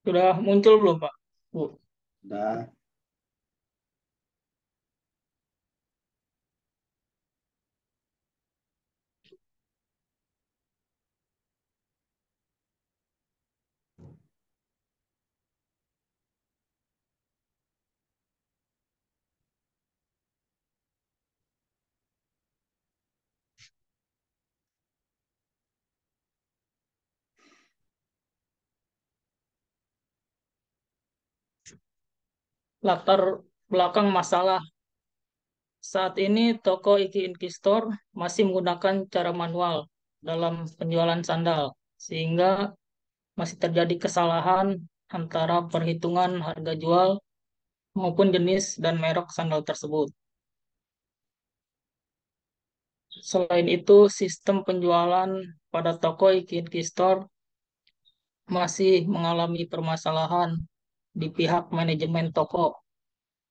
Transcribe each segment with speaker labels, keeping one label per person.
Speaker 1: Sudah muncul belum, Pak? Bu,
Speaker 2: Udah.
Speaker 1: latar belakang masalah saat ini toko Iki Inki Store masih menggunakan cara manual dalam penjualan sandal, sehingga masih terjadi kesalahan antara perhitungan harga jual maupun jenis dan merek sandal tersebut. Selain itu, sistem penjualan pada toko Iki Inki Store masih mengalami permasalahan di pihak manajemen toko,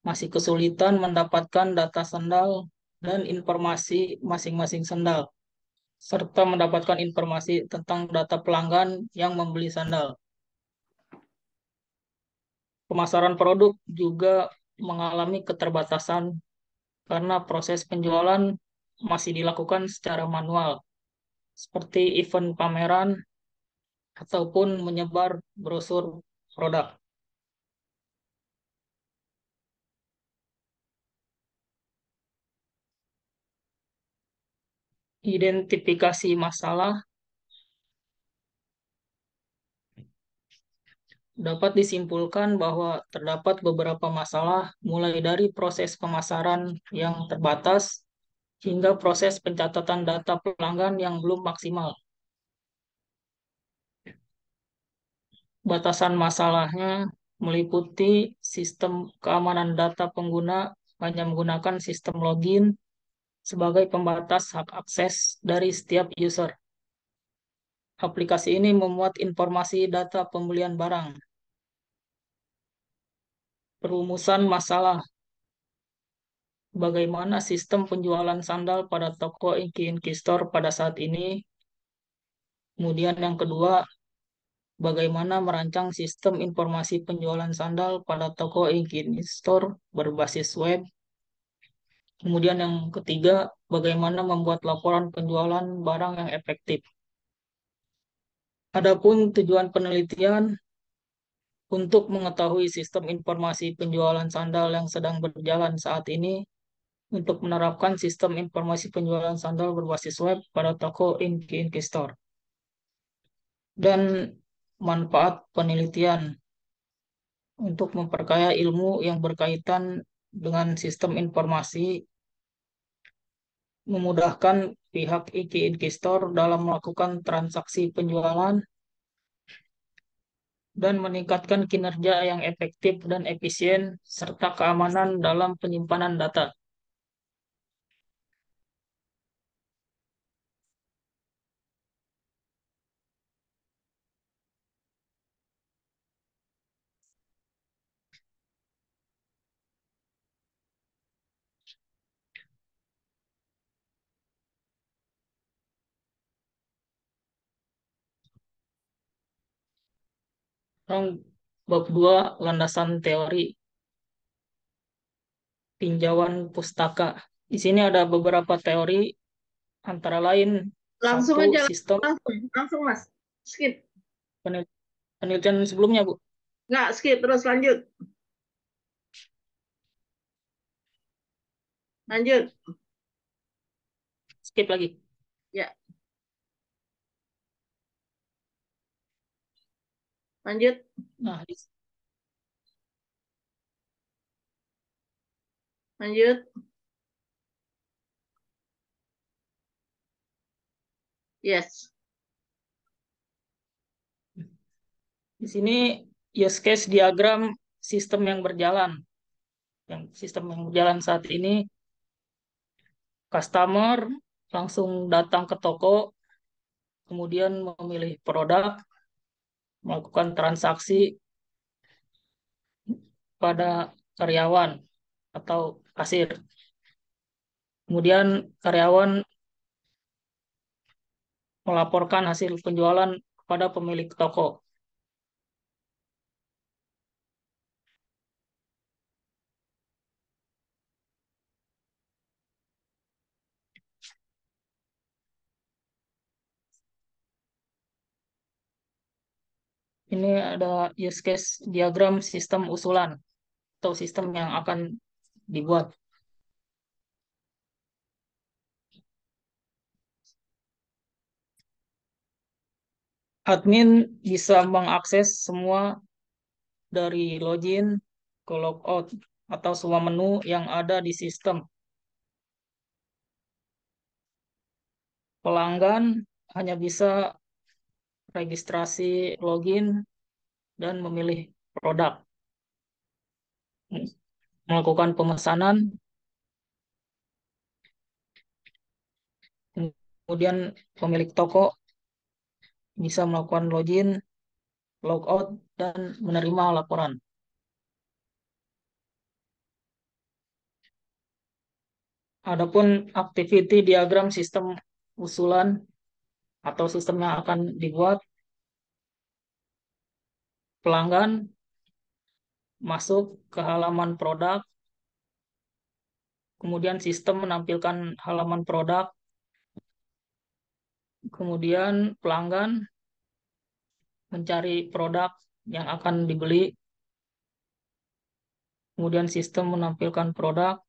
Speaker 1: masih kesulitan mendapatkan data sandal dan informasi masing-masing sandal, serta mendapatkan informasi tentang data pelanggan yang membeli sandal. Pemasaran produk juga mengalami keterbatasan karena proses penjualan masih dilakukan secara manual, seperti event pameran ataupun menyebar brosur produk. Identifikasi masalah dapat disimpulkan bahwa terdapat beberapa masalah, mulai dari proses pemasaran yang terbatas hingga proses pencatatan data pelanggan yang belum maksimal. Batasan masalahnya meliputi sistem keamanan data pengguna hanya menggunakan sistem login sebagai pembatas hak akses dari setiap user. Aplikasi ini memuat informasi data pembelian barang. Perumusan masalah: bagaimana sistem penjualan sandal pada toko Inki Store pada saat ini. Kemudian yang kedua, bagaimana merancang sistem informasi penjualan sandal pada toko Inki Store berbasis web. Kemudian yang ketiga, bagaimana membuat laporan penjualan barang yang efektif. Adapun tujuan penelitian untuk mengetahui sistem informasi penjualan sandal yang sedang berjalan saat ini, untuk menerapkan sistem informasi penjualan sandal berbasis web pada toko Inki Store. Dan manfaat penelitian untuk memperkaya ilmu yang berkaitan dengan sistem informasi, memudahkan pihak Inki Store dalam melakukan transaksi penjualan, dan meningkatkan kinerja yang efektif dan efisien, serta keamanan dalam penyimpanan data. Sekarang bab 2, landasan teori tinjauan pustaka. Di sini ada beberapa teori, antara lain
Speaker 3: Langsung
Speaker 1: satu,
Speaker 3: aja,
Speaker 1: sistem
Speaker 3: langsung Mas. Skip.
Speaker 1: penelitian sebelumnya, Bu.
Speaker 3: Nggak, skip, terus lanjut. Lanjut.
Speaker 1: Skip lagi.
Speaker 3: Ya, lanjut.
Speaker 1: Nah,
Speaker 3: Lanjut. Yes.
Speaker 1: di sini use case diagram sistem yang berjalan. Yang sistem yang berjalan saat ini, customer langsung datang ke toko, kemudian memilih produk, melakukan transaksi pada karyawan atau kasir. Kemudian karyawan melaporkan hasil penjualan kepada pemilik toko. Ini ada use case diagram sistem usulan atau sistem yang akan dibuat. Admin bisa mengakses semua dari login ke logout atau semua menu yang ada di sistem. Pelanggan hanya bisa registrasi login dan memilih produk, melakukan pemesanan, kemudian pemilik toko bisa melakukan login, logout, dan menerima laporan. Adapun activity diagram sistem usulan atau sistem yang akan dibuat, pelanggan masuk ke halaman produk, kemudian sistem menampilkan halaman produk, kemudian pelanggan mencari produk yang akan dibeli, kemudian sistem menampilkan produk,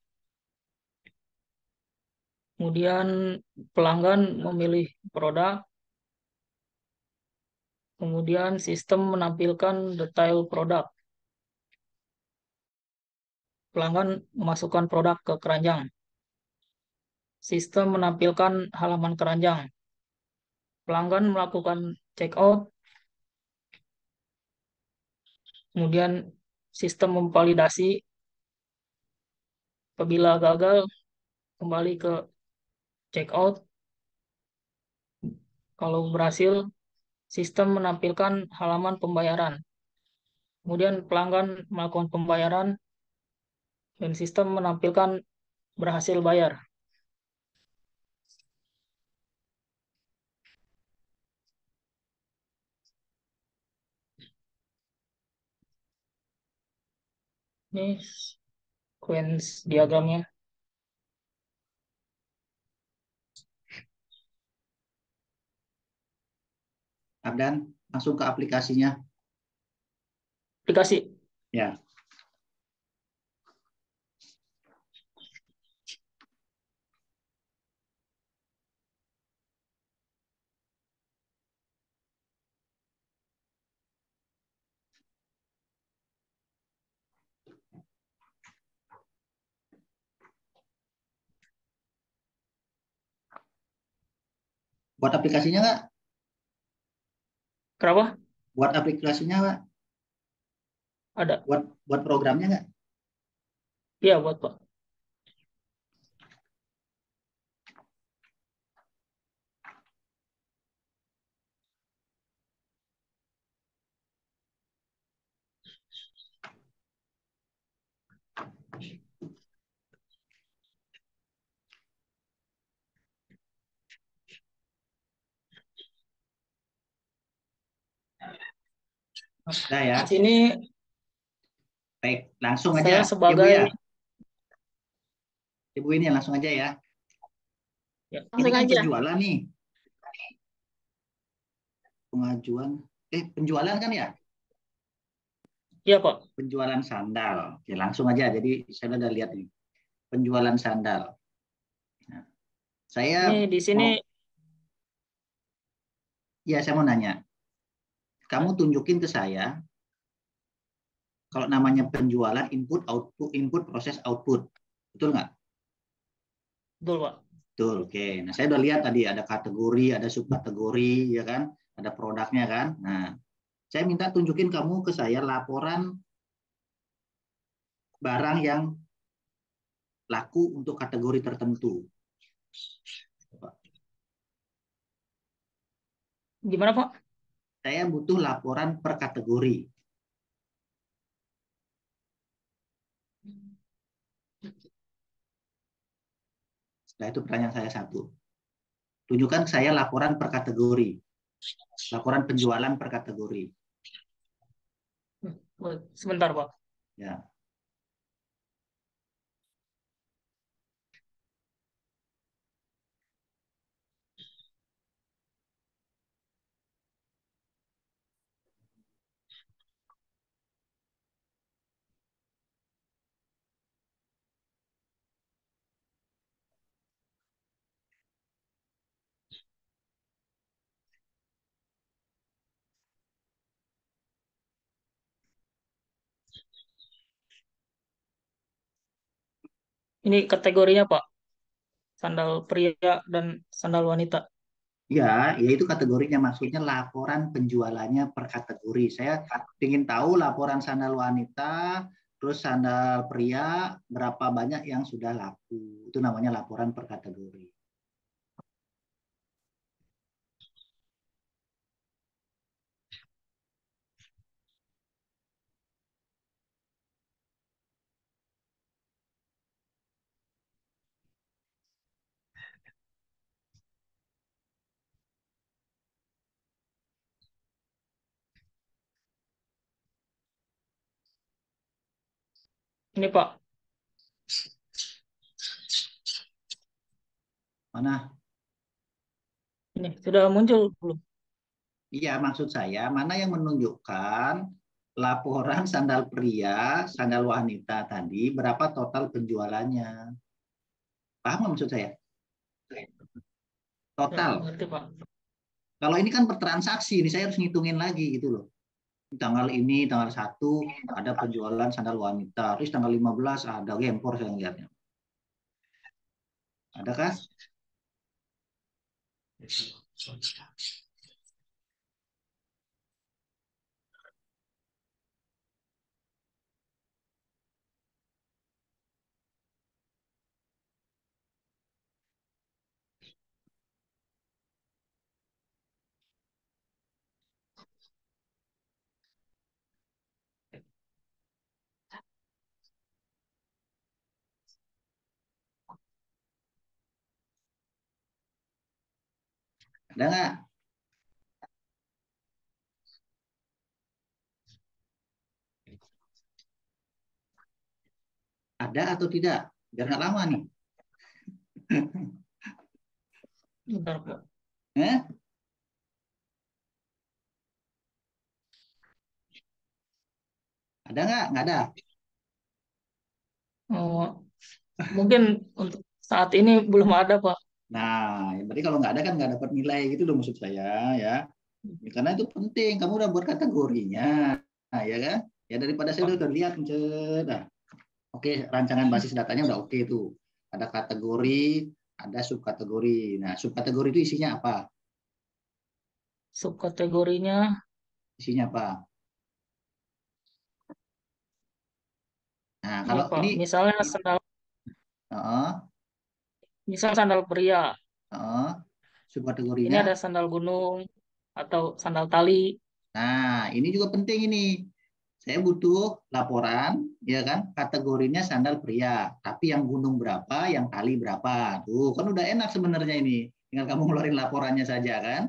Speaker 1: kemudian pelanggan memilih produk, kemudian sistem menampilkan detail produk. Pelanggan memasukkan produk ke keranjang. Sistem menampilkan halaman keranjang. Pelanggan melakukan check out, kemudian sistem memvalidasi. Apabila gagal, kembali ke check out. Kalau berhasil, sistem menampilkan halaman pembayaran. Kemudian pelanggan melakukan pembayaran dan sistem menampilkan berhasil bayar. Ini sequence diagramnya.
Speaker 2: Abdan, langsung ke aplikasinya.
Speaker 1: Aplikasi.
Speaker 2: Ya. Buat aplikasinya nggak?
Speaker 1: Kenapa?
Speaker 2: Buat aplikasinya nggak?
Speaker 1: Ada.
Speaker 2: Buat programnya nggak?
Speaker 1: Iya, buat Pak.
Speaker 2: Nah ya,
Speaker 1: Di sini
Speaker 2: baik, langsung aja,
Speaker 1: saya
Speaker 2: ya Bu
Speaker 1: sebagai
Speaker 2: ya. Ibu ini langsung aja ya.
Speaker 1: ya,
Speaker 2: Ini
Speaker 3: Langsung
Speaker 2: kan
Speaker 3: aja.
Speaker 2: penjualan nih, pengajuan, penjualan kan ya?
Speaker 1: iya Pak.
Speaker 2: Penjualan sandal. Oke, langsung aja. Jadi saya udah lihat nih, penjualan sandal. Nah, saya
Speaker 1: Ini di sini
Speaker 2: mau, saya mau nanya. Kamu tunjukin ke saya, kalau namanya penjualan input output input proses output, betul nggak?
Speaker 1: betul Pak.
Speaker 2: Betul, oke. Nah, saya udah lihat tadi ada kategori, ada subkategori, ya kan? Ada produknya kan? Nah, saya minta tunjukin kamu ke saya laporan barang yang laku untuk kategori tertentu.
Speaker 1: Gimana Pak?
Speaker 2: Saya butuh laporan per kategori. Setelah itu pertanyaan saya satu. Tunjukkan saya laporan per kategori. Laporan penjualan per kategori.
Speaker 1: Sebentar Pak.
Speaker 2: Ya.
Speaker 1: Ini kategorinya Pak, sandal pria dan sandal wanita.
Speaker 2: Ya, ya itu kategorinya, maksudnya laporan penjualannya per kategori. Saya ingin tahu laporan sandal wanita, terus sandal pria, berapa banyak yang sudah laku. Itu namanya laporan per kategori.
Speaker 1: Ini Pak,
Speaker 2: Mana?
Speaker 1: ini sudah muncul belum?
Speaker 2: Iya, maksud saya, mana yang menunjukkan laporan sandal pria, sandal wanita tadi, berapa total penjualannya? Paham nggak maksud saya?
Speaker 1: Ya,
Speaker 2: Total.
Speaker 1: ngerti Pak.
Speaker 2: Kalau ini kan per transaksi, ini saya harus ngitungin lagi gitu loh. Tanggal ini, tanggal 1, ada penjualan sandal wanita. Terus tanggal 15 ada gempor saya lihatnya. Adakah? Ada nggak? Ada atau tidak? Biar nggak lama nih.
Speaker 1: Bentar Pak.
Speaker 2: Eh? Ada nggak? Nggak ada.
Speaker 1: Oh, mungkin untuk saat ini belum ada Pak.
Speaker 2: Nah, berarti kalau nggak ada kan nggak dapat nilai gitu loh maksud saya ya. Karena itu penting. Kamu udah buat kategorinya, nah, ya kan? Ya daripada saya
Speaker 1: Pak.
Speaker 2: udah lihat, nah, oke, rancangan basis datanya udah oke tuh. Ada kategori, ada subkategori. Nah, subkategori itu isinya apa?
Speaker 1: Subkategorinya
Speaker 2: Isinya apa? Nah,
Speaker 1: ini
Speaker 2: kalau
Speaker 1: Pak,
Speaker 2: ini,
Speaker 1: misalnya sandal,
Speaker 2: uh,
Speaker 1: misal sandal pria, ini
Speaker 2: subkategorinya.
Speaker 1: ada sandal gunung atau sandal tali.
Speaker 2: Nah, ini juga penting ini. Saya butuh laporan, ya kan? Kategorinya sandal pria, tapi yang gunung berapa, yang tali berapa. Tuh, kan udah enak sebenarnya ini. Tinggal kamu ngeluarin laporannya saja kan?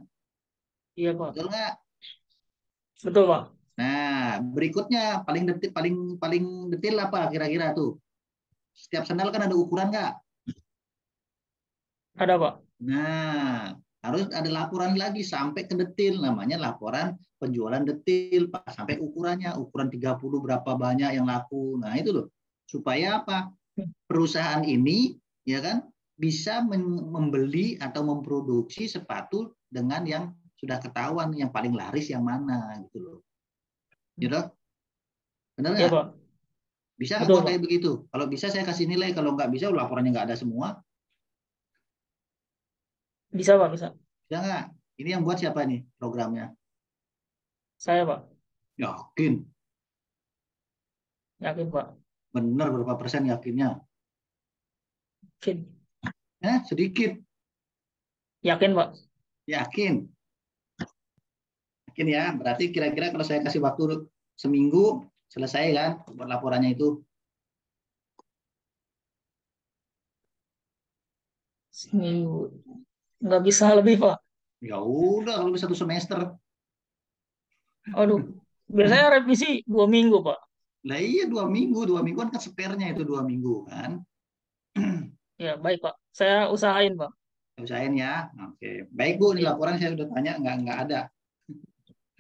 Speaker 1: Iya Pak,
Speaker 2: Betul nggak?
Speaker 1: betul Pak.
Speaker 2: Nah, berikutnya paling detil, paling paling detil apa kira-kira tuh? Setiap sandal kan ada ukuran nggak?
Speaker 1: Ada Pak.
Speaker 2: Nah, harus ada laporan lagi sampai ke detil, namanya laporan penjualan detil, Pak, sampai ukurannya, ukuran 30 berapa banyak yang laku. Nah, itu loh. Supaya apa? Perusahaan ini ya kan bisa membeli atau memproduksi sepatu dengan yang sudah ketahuan yang paling laris yang mana gitu loh. Gitu? Benar
Speaker 1: Iya
Speaker 2: nggak?
Speaker 1: Pak,
Speaker 2: Bisa nggak
Speaker 1: betul
Speaker 2: kalau
Speaker 1: Pak.
Speaker 2: kayak begitu? Kalau bisa saya kasih nilai, kalau nggak bisa laporannya nggak ada semua.
Speaker 1: Bisa Pak, bisa.
Speaker 2: Bisa nggak? Ini yang buat siapa nih programnya?
Speaker 1: Saya Pak,
Speaker 2: Yakin?
Speaker 1: yakin Pak.
Speaker 2: Benar berapa persen yakinnya?
Speaker 1: Yakin,
Speaker 2: Sedikit.
Speaker 1: yakin Pak.
Speaker 2: Yakin. Yakin ya. Berarti kira-kira kalau saya kasih waktu seminggu selesai kan buat laporannya itu.
Speaker 1: Seminggu. Nggak bisa lebih Pak.
Speaker 2: Ya udah kalau bisa 1 semester.
Speaker 1: Aduh, biasanya revisi 2 minggu Pak.
Speaker 2: Lah iya 2 minggu, 2 minggu kan spare-nya itu 2 minggu kan.
Speaker 1: Ya baik Pak, saya usahain Pak.
Speaker 2: Usahain ya. Oke. Baik Bu, di
Speaker 1: Ya,
Speaker 2: laporan saya sudah tanya nggak ada.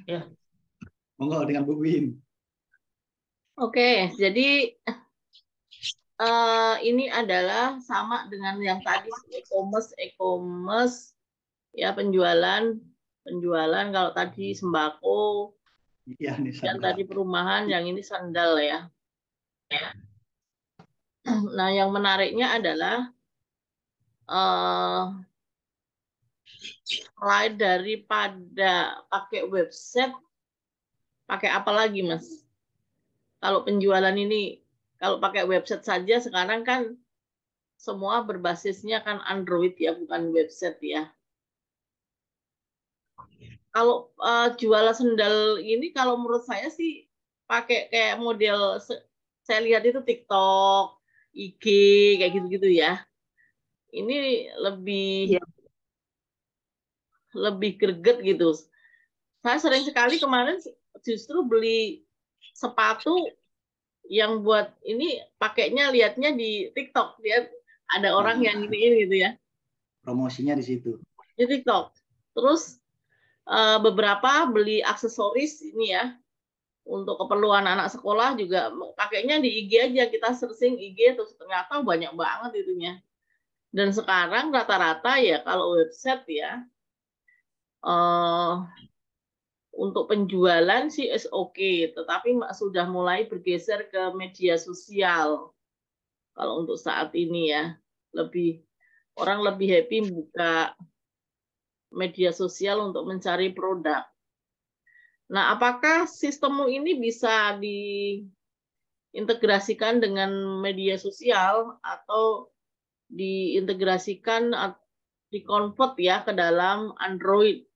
Speaker 1: ya.
Speaker 2: Monggo dengan Bu Win.
Speaker 3: Oke, jadi ini adalah sama dengan yang tadi e-commerce ya penjualan kalau tadi sembako,
Speaker 2: Iya nih
Speaker 3: yang
Speaker 2: sandal.
Speaker 3: tadi perumahan, yang ini sandal ya. Nah, yang menariknya adalah eh, selain daripada pakai website, pakai apa lagi, Mas? Kalau penjualan ini, kalau pakai website saja sekarang kan semua berbasisnya kan Android ya, bukan website ya. Kalau jual sendal ini, kalau menurut saya sih pakai kayak model, saya lihat itu TikTok, IG, kayak gitu-gitu ya. Ini lebih
Speaker 1: Iya.
Speaker 3: lebih greget gitu. Saya sering sekali kemarin justru beli sepatu yang buat ini pakainya lihatnya di TikTok, lihat ada orang yang
Speaker 2: Nah,
Speaker 3: giniin gitu ya
Speaker 2: promosinya di situ.
Speaker 3: di TikTok. Terus beberapa beli aksesoris ini ya untuk keperluan anak sekolah juga pakainya di IG aja, kita searching IG terus ternyata banyak banget itunya. Dan sekarang rata-rata ya kalau website ya eh, untuk penjualan sih is oke, tetapi sudah mulai bergeser ke media sosial. Kalau untuk saat ini ya, lebih orang lebih happy buka media sosial untuk mencari produk. Nah, apakah sistemmu ini bisa diintegrasikan dengan media sosial atau diintegrasikan, dikonvert ya ke dalam Android?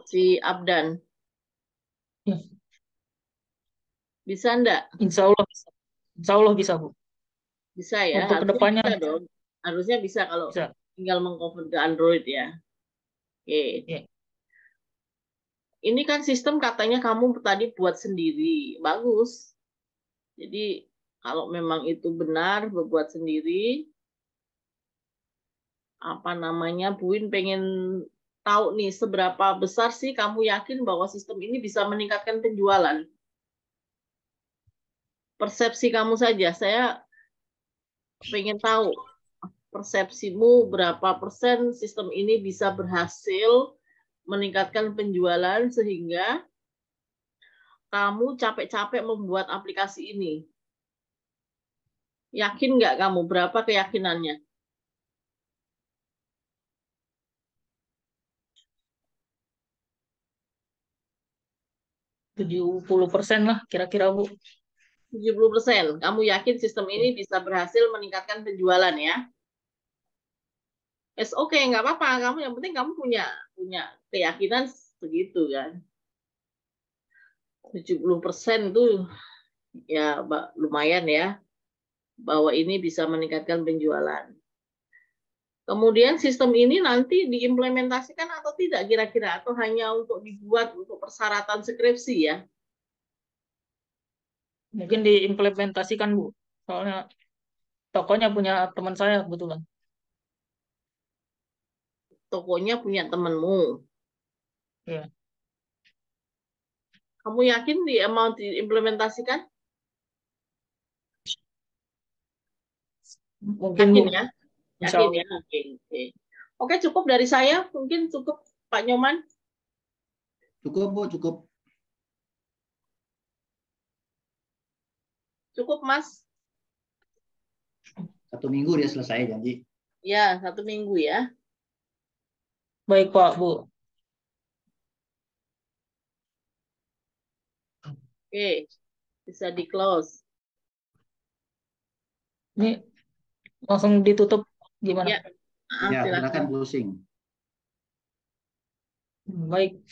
Speaker 3: Si Abdan,
Speaker 1: Ya.
Speaker 3: bisa enggak?
Speaker 1: Insya Allah bisa. Insya Allah bisa, Bu.
Speaker 3: Bisa ya,
Speaker 1: Untuk
Speaker 3: harusnya
Speaker 1: kedepannya
Speaker 3: bisa dong. Harusnya bisa kalau
Speaker 1: bisa.
Speaker 3: tinggal mengkonvert ke Android ya. Oke.
Speaker 1: Ya.
Speaker 3: Ini kan sistem katanya kamu tadi buat sendiri. Bagus. Jadi kalau memang itu benar berbuat sendiri, apa namanya, Buin pengen tahu nih seberapa besar sih kamu yakin bahwa sistem ini bisa meningkatkan penjualan? Persepsi kamu saja. Saya pengen tahu persepsimu berapa persen sistem ini bisa berhasil meningkatkan penjualan sehingga kamu capek-capek membuat aplikasi ini. Yakin nggak kamu? Berapa keyakinannya?
Speaker 1: 70% lah kira-kira, Bu.
Speaker 3: 70%. Kamu yakin sistem ini bisa berhasil meningkatkan penjualan ya? Oke, okay, nggak apa-apa. Kamu yang penting kamu punya punya keyakinan segitu kan. 70% itu ya lumayan ya bahwa ini bisa meningkatkan penjualan. Kemudian sistem ini nanti diimplementasikan atau tidak kira-kira, atau hanya untuk dibuat untuk persyaratan skripsi ya?
Speaker 1: Mungkin diimplementasikan, Bu. Soalnya tokonya punya teman saya kebetulan.
Speaker 3: Tokonya punya temanmu.
Speaker 1: Ya.
Speaker 3: Kamu yakin mau diimplementasikan?
Speaker 1: Mungkin, Bu.
Speaker 3: Yakin ya?
Speaker 1: Insya
Speaker 3: Yakin
Speaker 1: Allah.
Speaker 3: ya? Oke, oke. Oke, cukup dari saya. Mungkin cukup Pak Nyoman.
Speaker 2: Cukup, Bu, cukup.
Speaker 3: Cukup, Mas.
Speaker 2: 1 minggu dia selesai janji.
Speaker 3: Ya, 1 minggu ya.
Speaker 1: Baik, Pak, Bu.
Speaker 3: Oke, bisa di-close.
Speaker 1: Ini langsung ditutup gimana?
Speaker 3: Ya,
Speaker 2: Ya,
Speaker 3: silakan.
Speaker 2: silakan closing.
Speaker 1: Baik.